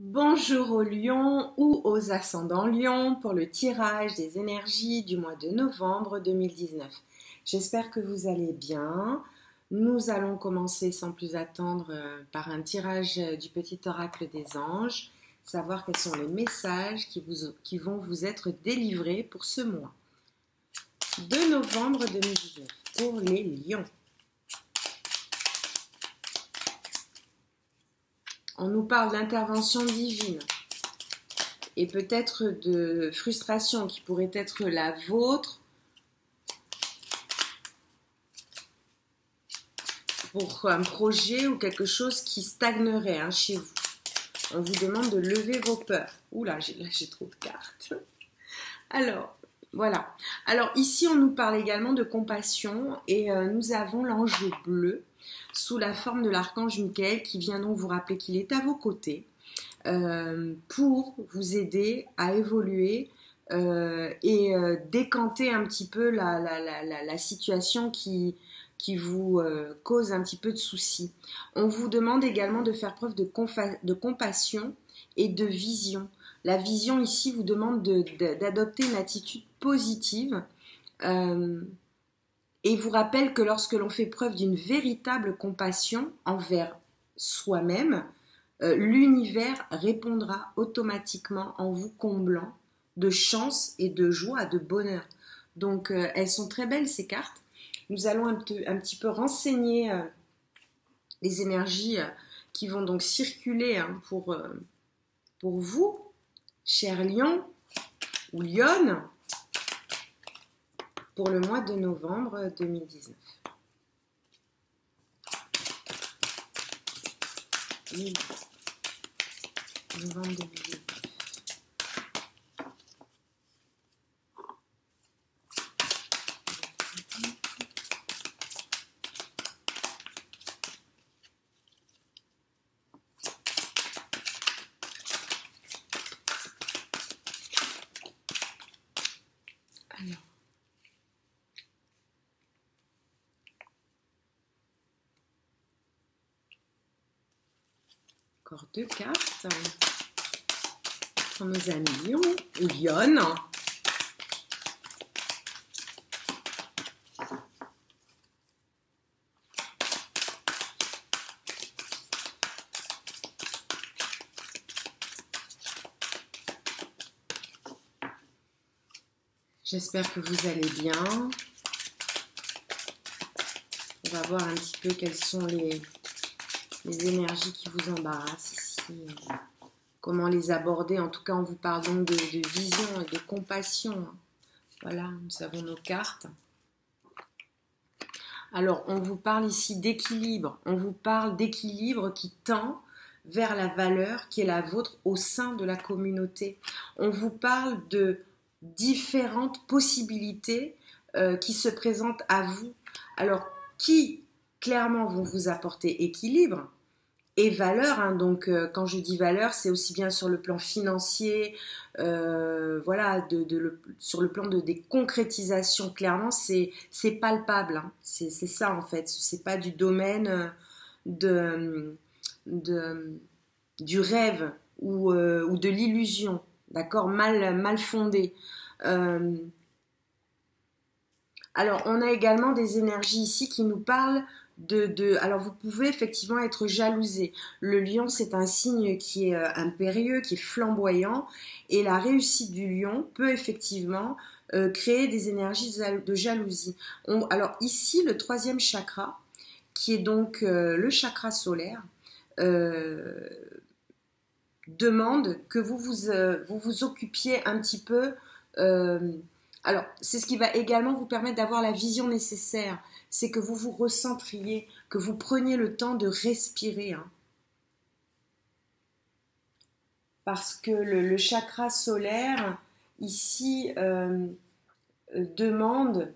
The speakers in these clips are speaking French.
Bonjour aux lions ou aux ascendants lions pour le tirage des énergies du mois de novembre 2019. J'espère que vous allez bien. Nous allons commencer sans plus attendre par un tirage du petit oracle des anges, savoir quels sont les messages qui vont vous être délivrés pour ce mois de novembre 2019 pour les lions. On nous parle d'intervention divine et peut-être de frustration qui pourrait être la vôtre pour un projet ou quelque chose qui stagnerait chez vous. On vous demande de lever vos peurs. Oula, là j'ai trop de cartes. Alors, voilà. Alors ici, on nous parle également de compassion et nous avons l'ange bleu sous la forme de l'archange Michael qui vient donc vous rappeler qu'il est à vos côtés pour vous aider à évoluer et décanter un petit peu la situation qui vous cause un petit peu de soucis. On vous demande également de faire preuve de compassion et de vision. La vision ici vous demande d'adopter une attitude positive et vous rappelle que lorsque l'on fait preuve d'une véritable compassion envers soi-même, l'univers répondra automatiquement en vous comblant de chance et de joie, de bonheur. Donc elles sont très belles ces cartes. Nous allons un petit peu renseigner les énergies qui vont donc circuler pour vous, chers lions ou lionnes, pour le mois de novembre 2019. Oui. Novembre 2019. Alors. Encore deux cartes pour nos amis lions ou lionnes. J'espère que vous allez bien. On va voir un petit peu quelles sont les énergies qui vous embarrassent ici. Comment les aborder. En tout cas, on vous parle donc de vision et de compassion. Voilà, nous avons nos cartes. Alors, on vous parle ici d'équilibre. On vous parle d'équilibre qui tend vers la valeur qui est la vôtre au sein de la communauté. On vous parle de différentes possibilités qui se présentent à vous. Alors, qui clairement vont vous apporter équilibre et valeur. Donc, quand je dis valeur, c'est aussi bien sur le plan financier, voilà, sur le plan des concrétisations. Clairement, c'est palpable. C'est ça en fait. C'est pas du domaine du rêve ou de l'illusion, d'accord, mal fondé. Alors, on a également des énergies ici qui nous parlent alors, vous pouvez effectivement être jalousé. Le lion, c'est un signe qui est impérieux, qui est flamboyant. Et la réussite du lion peut effectivement créer des énergies de jalousie. Alors, ici, le troisième chakra, qui est donc le chakra solaire, demande que vous vous occupiez un petit peu. Alors, c'est ce qui va également vous permettre d'avoir la vision nécessaire. C'est que vous vous recentriez, que vous preniez le temps de respirer. Parce que le chakra solaire, ici, demande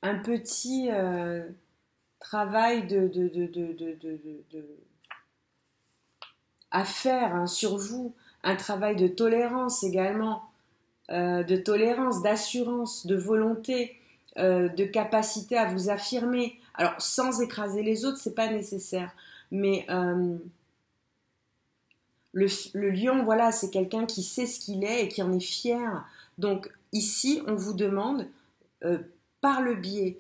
un petit travail à faire sur vous, un travail de tolérance également, d'assurance, de volonté, de capacité à vous affirmer. Alors, sans écraser les autres, c'est pas nécessaire. Mais Le lion, voilà, c'est quelqu'un qui sait ce qu'il est et qui en est fier. Donc ici, on vous demande, euh, par le biais,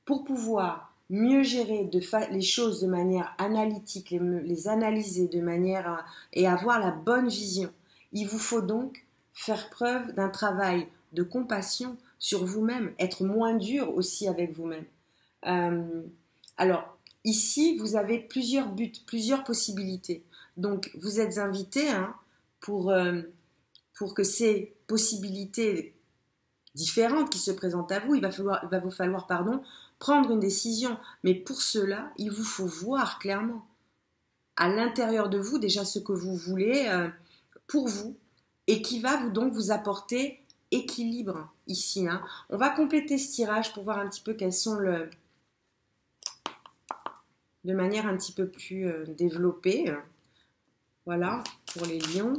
pour pouvoir mieux gérer les choses de manière analytique, les analyser de manière et avoir la bonne vision, il vous faut donc faire preuve d'un travail de compassion sur vous-même, être moins dur aussi avec vous-même. Euh, alors, ici, vous avez plusieurs buts, plusieurs possibilités. Donc, vous êtes invité hein, pour que ces possibilités différentes qui se présentent à vous, il va vous falloir prendre une décision. Mais pour cela, il vous faut voir clairement à l'intérieur de vous déjà ce que vous voulez pour vous et qui va donc vous apporter équilibre ici. Hein. On va compléter ce tirage pour voir un petit peu quels sont de manière un petit peu plus développée. Voilà, pour les lions,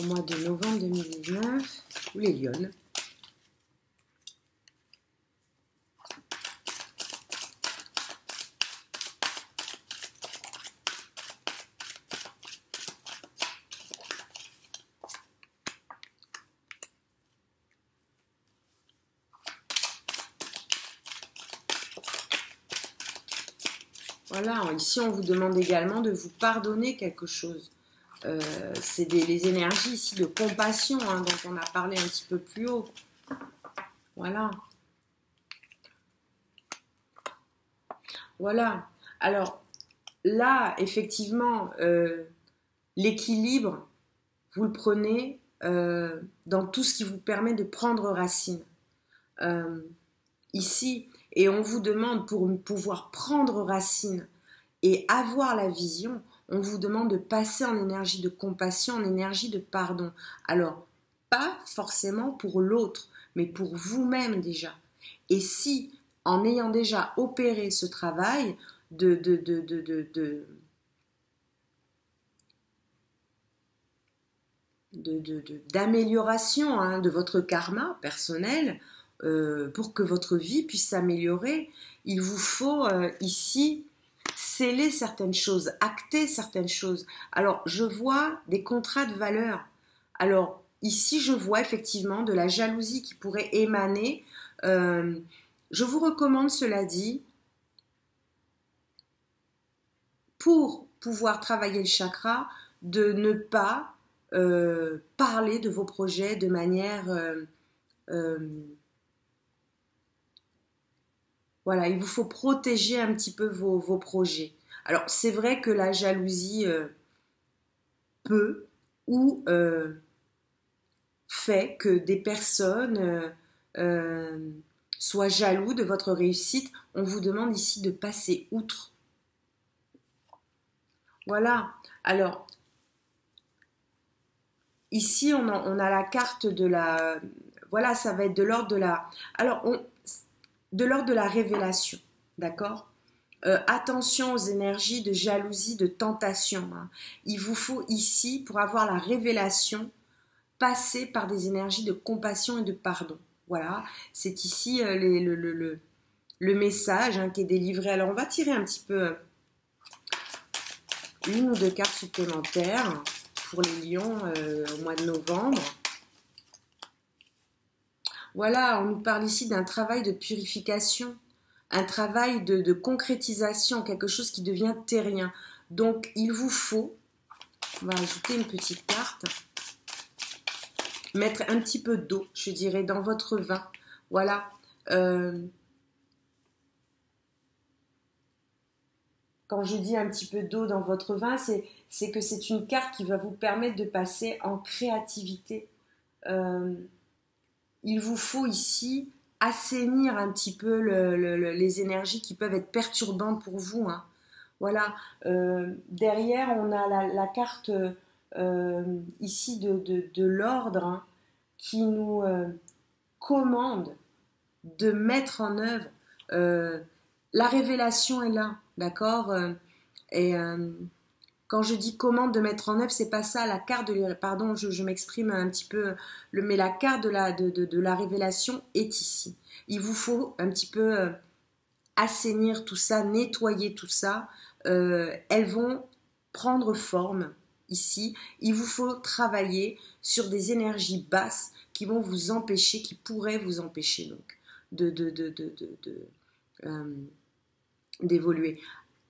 au mois de novembre 2019, ou les lionnes. Voilà, ici on vous demande également de vous pardonner quelque chose. C'est les énergies ici de compassion hein, dont on a parlé un petit peu plus haut. Voilà. Voilà. Alors là, effectivement, l'équilibre, vous le prenez dans tout ce qui vous permet de prendre racine. Ici, et on vous demande pour pouvoir prendre racine et avoir la vision, on vous demande de passer en énergie de compassion, en énergie de pardon. Alors, pas forcément pour l'autre, mais pour vous-même déjà. Et si, en ayant déjà opéré ce travail d'amélioration hein, de votre karma personnel, pour que votre vie puisse s'améliorer, il vous faut ici sceller certaines choses, acter certaines choses. Alors, je vois des contrats de valeur. Alors, ici, je vois effectivement de la jalousie qui pourrait émaner. Je vous recommande, cela dit, pour pouvoir travailler le chakra, de ne pas parler de vos projets de manière... voilà, il vous faut protéger un petit peu vos projets. Alors, c'est vrai que la jalousie peut ou fait que des personnes soient jaloux de votre réussite. On vous demande ici de passer outre. Voilà. Alors, ici, on a la carte de la... Voilà, ça va être de l'ordre de la... Alors, de l'ordre de la révélation, d'accord attention aux énergies de jalousie, de tentation. Hein. Il vous faut ici, pour avoir la révélation, passer par des énergies de compassion et de pardon. Voilà, c'est ici le message hein, qui est délivré. Alors, on va tirer un petit peu une ou deux cartes supplémentaires pour les lions au mois de novembre. Voilà, on nous parle ici d'un travail de purification, un travail de concrétisation, quelque chose qui devient terrien. Donc, il vous faut, on va ajouter une petite carte, mettre un petit peu d'eau, je dirais, dans votre vin. Voilà. Quand je dis un petit peu d'eau dans votre vin, c'est que c'est une carte qui va vous permettre de passer en créativité. Il vous faut ici assainir un petit peu les énergies qui peuvent être perturbantes pour vous. Hein. Voilà. Derrière, on a la carte ici de l'ordre hein, qui nous commande de mettre en œuvre. La révélation est là, d'accord et quand je dis commande de mettre en œuvre, c'est pas ça. La carte pardon, je m'exprime un petit peu, mais la carte de la révélation est ici. Il vous faut un petit peu assainir tout ça, nettoyer tout ça. Elles vont prendre forme ici. Il vous faut travailler sur des énergies basses qui vont vous empêcher, qui pourraient vous empêcher donc d'évoluer.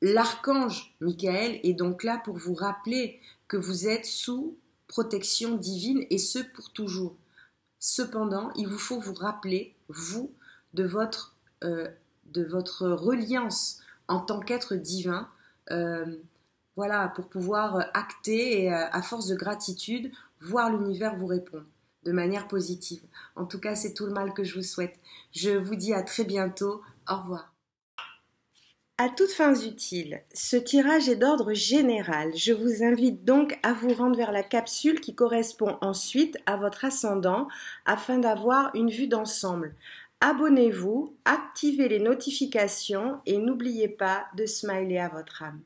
L'archange Michael est donc là pour vous rappeler que vous êtes sous protection divine et ce pour toujours. Cependant, il vous faut vous rappeler, vous, de votre reliance en tant qu'être divin, voilà, pour pouvoir acter et à force de gratitude, voir l'univers vous répondre de manière positive. En tout cas, c'est tout le mal que je vous souhaite. Je vous dis à très bientôt. Au revoir. À toutes fins utiles, ce tirage est d'ordre général. Je vous invite donc à vous rendre vers la capsule qui correspond ensuite à votre ascendant afin d'avoir une vue d'ensemble. Abonnez-vous, activez les notifications et n'oubliez pas de smiler à votre âme.